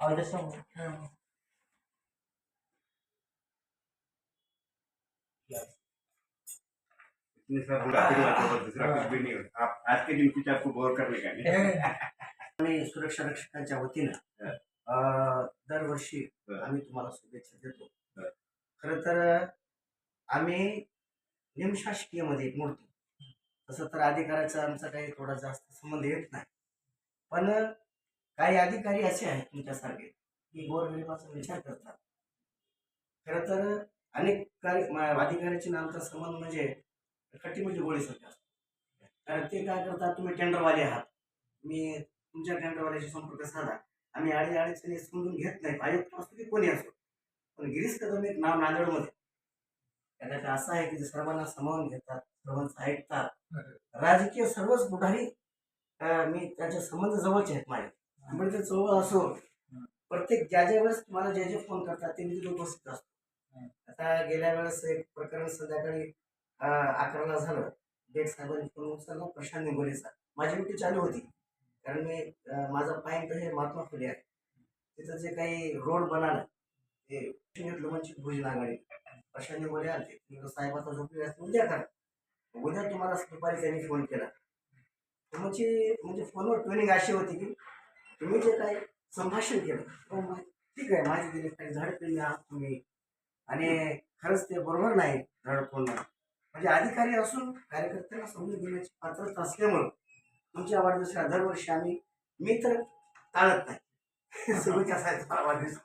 इतने सब दूसरा कुछ भी नहीं होता। आप आज के दिन कुछ आपको बोर करने का नहीं। आम्ही सुरक्षा रक्षकांच्या वतीनं दरवर्षी आम्ही तुम्हाला शुभेच्छा देतो. खरं तर आम्ही निमशासकीयमध्ये एक मूर्ती, तसं तर अधिकाराचा आमचा काही थोडा जास्त संबंध येत नाही, पण काही अधिकारी असे आहेत तुमच्यासारखे की गोरगरिबाचा विचार करतात. खरं तर अनेक अधिकाऱ्याचे नामचा संबंध म्हणजे खट्टी म्हणजे गोळीसारखे असतो. कारण ते काय करतात, तुम्ही टेंडरवाले आहात, मी तुमच्या टेंडरवाल्याशी संपर्क साधा, आम्ही अडीअडचणी समजून घेत नाही, आयुक्त असतो की कोणी असो. पण गिरीश कदम एक नाव नांदेडमध्ये त्याच्यात असं आहे की जे सर्वांना सामावून घेतात, सर्वांचं ऐकतात. राजकीय सर्वच पुढारी मी त्याचे संबंध जवळचे आहेत माझे. आंबेडकर चळवळ असो, प्रत्येक ज्या वेळेस तुम्हाला जे जे फोन करतात ते मी तिथे उपस्थित असतो. आता गेल्या वेळेस एक प्रकरण संध्याकाळी 11ला झालं, डेट साहेबांनी फोन उचलला, प्रशांत निंबोलेचा. माझी ड्युटी चालू होती, कारण मी माझा पॉईंट हे महात्मा फुले आहे, तिथं जे काही रोड बनाला ते घेतलं म्हणजे भुजन आघाडी. प्रशांत निंबोले आले, साहेबाचा झोपली असते, उद्या करा. उद्या तुम्हाला दुपारी त्यांनी फोन केला. म्हणजे फोनवर ट्रेनिंग अशी होती की तुम्ही जे काही संभाषण केलं, ठीक आहे, माझी दिली काही झाड पेरणी आहात तुम्ही, आणि खरंच ते बरोबर नाही झाड तोडणं. म्हणजे अधिकारी असून कार्यकर्त्यांना समजून घेण्याची पात्रता असल्यामुळं तुमच्या वाढदिवसाला दरवर्षी मी तर टाळत नाही शुभेच्छा साहेब वाढदिवस.